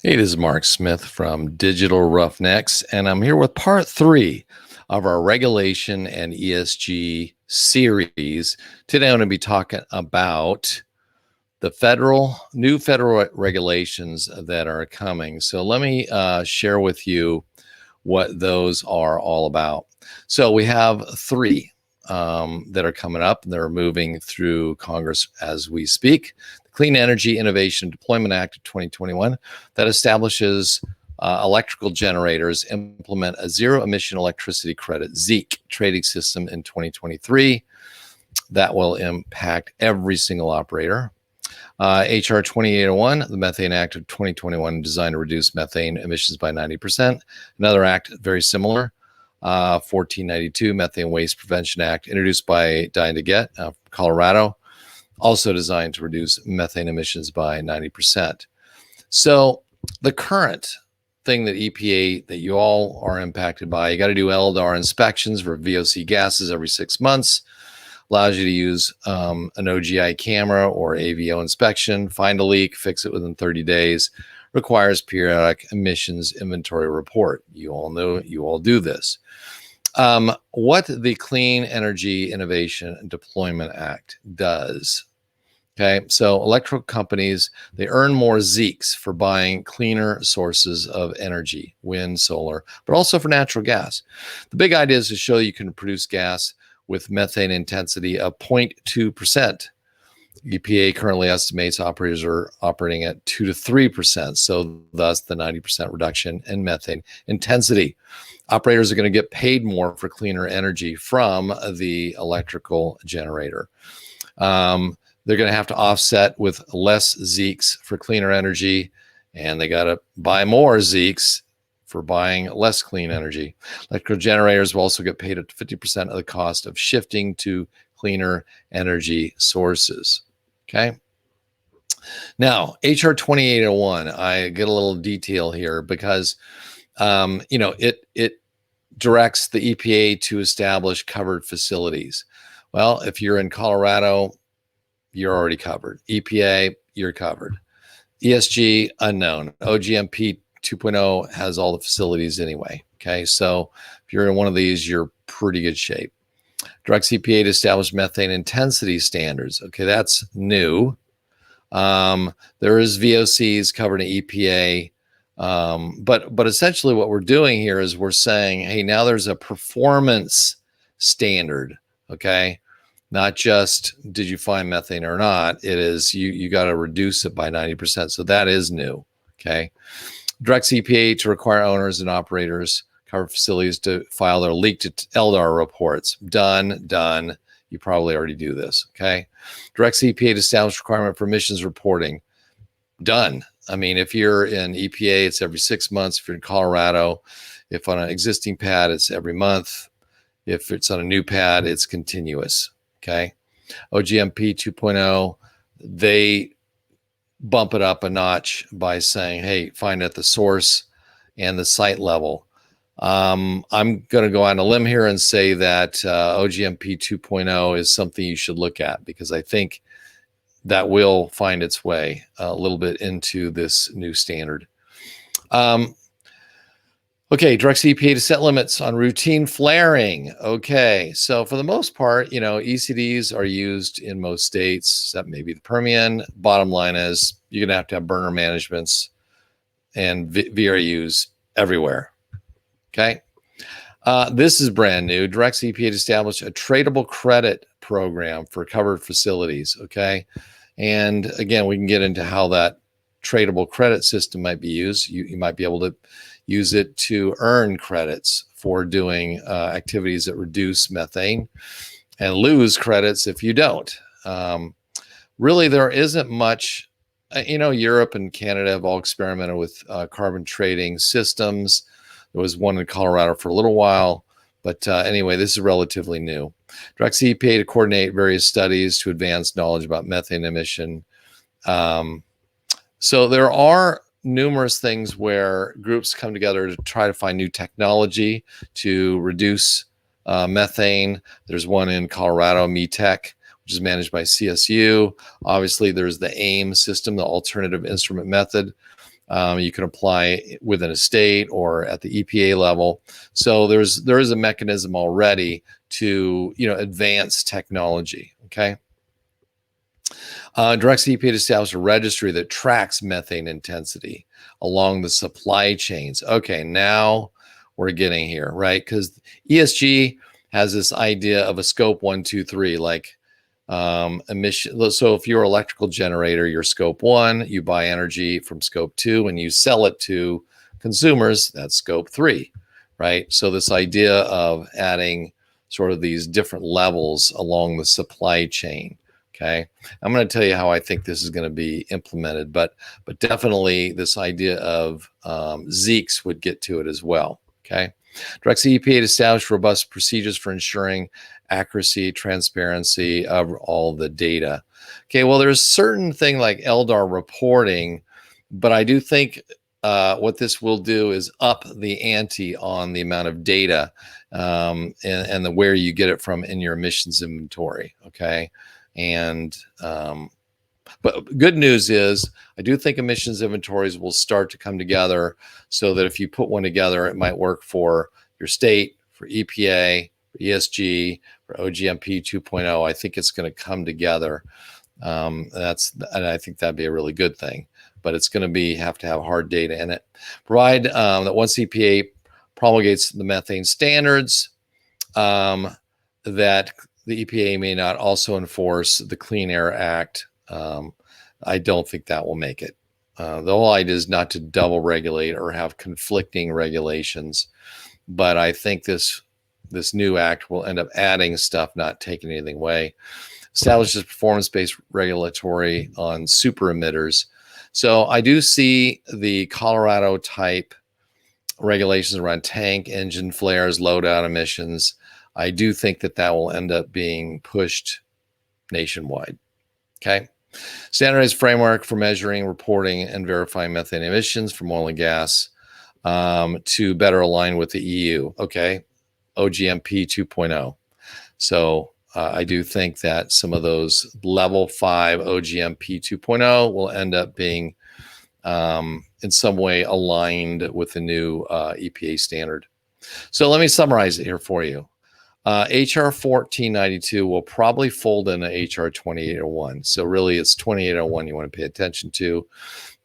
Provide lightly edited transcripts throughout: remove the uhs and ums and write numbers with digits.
Hey, this is Mark Smith from Digital Roughnecks, and I'm here with part 3 of our regulation and ESG series. Today, I'm going to be talking about the new federal regulations that are coming. So let me share with you what those are all about. So we have 3 that are coming up. They're moving through Congress as we speak. The Clean Energy Innovation and Deployment Act of 2021 that establishes electrical generators implement a Zero-Emission Electricity Credit, ZEEC, trading system in 2023. That will impact every single operator. HR 2801, the Methane Act of 2021, designed to reduce methane emissions by 90%. Another act very similar, 1492, Methane Waste Prevention Act, introduced by Dianne DeGette from Colorado, also designed to reduce methane emissions by 90%. So the current thing that EPA, that you all are impacted by, you got to do LDAR inspections for VOC gases every 6 months. Allows you to use an OGI camera or AVO inspection, find a leak, fix it within 30 days, requires periodic emissions inventory report. You all know, you all do this. What the Clean Energy Innovation and Deployment Act does. Okay, so electrical companies, they earn more ZEECs for buying cleaner sources of energy, wind, solar, but also for natural gas. The big idea is to show you can produce gas with methane intensity of 0.2%. EPA currently estimates operators are operating at 2 to 3%, so thus the 90% reduction in methane intensity. Operators are going to get paid more for cleaner energy from the electrical generator. They're going to have to offset with less ZEECs for cleaner energy, and they got to buy more ZEECs for buying less clean energy. Electrical generators will also get paid at 50% of the cost of shifting to cleaner energy sources. Okay. Now, HR 2801, I get a little detail here because, it directs the EPA to establish covered facilities. Well, if you're in Colorado, you're already covered. EPA, you're covered. ESG, unknown. OGMP 2.0 has all the facilities anyway. Okay, so if you're in one of these, you're pretty good shape. Directs EPA to establish methane intensity standards. Okay, that's new. There is VOCs covered in EPA, but essentially what we're doing here is we're saying, hey, now there's a performance standard. Okay, not just did you find methane or not. It is you got to reduce it by 90%. So that is new. Okay. Directs EPA to require owners and operators covered facilities to file their leaked LDAR reports. Done. You probably already do this. Okay. Directs EPA to establish requirement for emissions reporting. Done. I mean, if you're in EPA, it's every 6 months. If you're in Colorado, if on an existing pad, it's every month. If it's on a new pad, it's continuous. Okay. OGMP 2.0, they bump it up a notch by saying, hey, find at the source and the site level. I'm going to go on a limb here and say that OGMP 2.0 is something you should look at, because I think that will find its way a little bit into this new standard. Okay, directs EPA to set limits on routine flaring. Okay, so for the most part, ECDs are used in most states, except maybe the Permian. Bottom line is you're going to have burner managements and VRUs everywhere. Okay, this is brand new. Directs EPA to establish a tradable credit program for covered facilities. Okay, and again, we can get into how that tradable credit system might be used. You might be able to use it to earn credits for doing activities that reduce methane, and lose credits if you don't. Really, there isn't much. Europe and Canada have all experimented with carbon trading systems. There was one in Colorado for a little while, but anyway, this is relatively new. Directs EPA to coordinate various studies to advance knowledge about methane emission. So there are numerous things where groups come together to try to find new technology to reduce methane. There's one in Colorado, METHANE, which is managed by CSU. Obviously, there's the AIM system, the Alternative Instrument Method. You can apply within a state or at the EPA level. So there is a mechanism already to advance technology. Okay. Directs the EPA to establish a registry that tracks methane intensity along the supply chains. Okay, now we're getting here, right? Because ESG has this idea of a scope 1, 2, 3, like emission. So if you're an electrical generator, you're scope 1, you buy energy from scope 2 and you sell it to consumers, that's scope 3, right? So this idea of adding sort of these different levels along the supply chain. Okay, I'm going to tell you how I think this is going to be implemented, but definitely this idea of ZEECs would get to it as well. Okay, directs the EPA to establish robust procedures for ensuring accuracy, transparency of all the data. Okay, well, there's certain thing like LDAR reporting, but I do think what this will do is up the ante on the amount of data and the where you get it from in your emissions inventory. Okay. And but good news is I do think emissions inventories will start to come together so that if you put one together, it might work for your state, for EPA, for ESG, for OGMP 2.0. I think it's going to come together. And I think that'd be a really good thing, but it's going to have to have hard data in it. Provide that once EPA promulgates the methane standards, that the EPA may not also enforce the Clean Air Act. I don't think that will make it. The whole idea is not to double regulate or have conflicting regulations, but I think this new act will end up adding stuff, not taking anything away. Establishes performance-based regulatory on super emitters. So I do see the Colorado type regulations around tank engine flares, load out emissions. I do think that will end up being pushed nationwide. Okay. Standardized framework for measuring, reporting, and verifying methane emissions from oil and gas to better align with the EU. Okay. OGMP 2.0. So I do think that some of those level 5 OGMP 2.0 will end up being in some way aligned with the new EPA standard. So let me summarize it here for you. HR 1492 will probably fold into HR 2801. So really it's 2801 you want to pay attention to.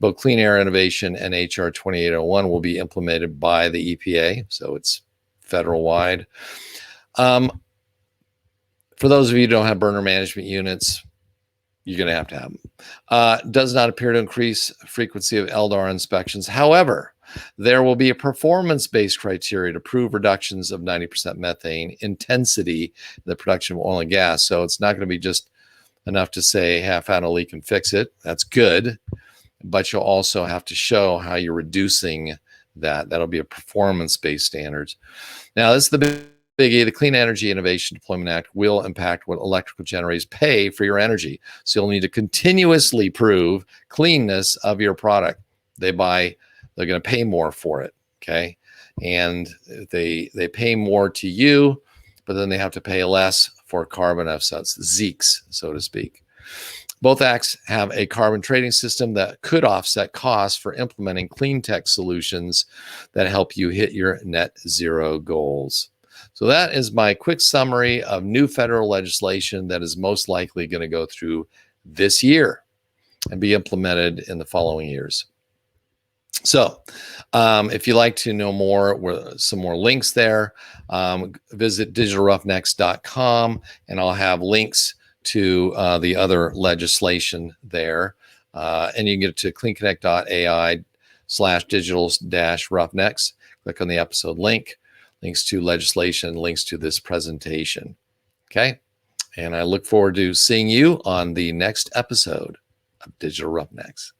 Both Clean Air Innovation and HR 2801 will be implemented by the EPA. So it's federal wide. For those of you who don't have burner management units, you're going to have them. Does not appear to increase frequency of LDAR inspections. However, there will be a performance-based criteria to prove reductions of 90% methane intensity in the production of oil and gas. So it's not going to be just enough to say, hey, I found a leak and fix it. That's good. But you'll also have to show how you're reducing that. That'll be a performance-based standards. Now, this is the biggie. The Clean Energy Innovation Deployment Act will impact what electrical generators pay for your energy. So you'll need to continuously prove cleanness of your product. They're going to pay more for it, okay? And they pay more to you, but then they have to pay less for carbon offsets, ZEECs, so to speak. Both acts have a carbon trading system that could offset costs for implementing clean tech solutions that help you hit your net zero goals. So that is my quick summary of new federal legislation that is most likely going to go through this year and be implemented in the following years. So if you'd like to know more, some more links there, visit digitalroughnecks.com, and I'll have links to the other legislation there. And you can get it to cleanconnect.ai/digital-roughnecks. Click on the episode link, links to legislation, links to this presentation. Okay. And I look forward to seeing you on the next episode of Digital Roughnecks.